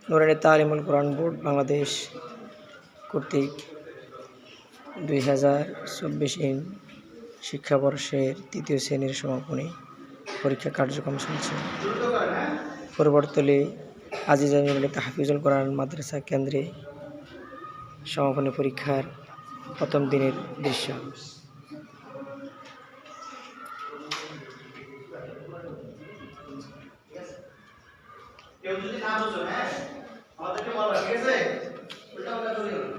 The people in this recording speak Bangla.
নুরানী তালিমুল কোরআন বোর্ড বাংলাদেশ কর্তৃক 2024 শিক্ষাবর্ষের 3য় শ্রেণীর সমাপনী পরীক্ষা কার্যক্রম চলছে। পূর্ববর্তী আজিজা নুরানী তাহফিজুল কোরআন মাদ্রাসা কেন্দ্রে সমাপনী পরীক্ষার প্রথম দিনের দৃশ্য। কেউ যদি না বুঝো, হ্যাঁ আমাদেরকে বলো, ঠিক আছে? উল্টা পাল্টা করিও না।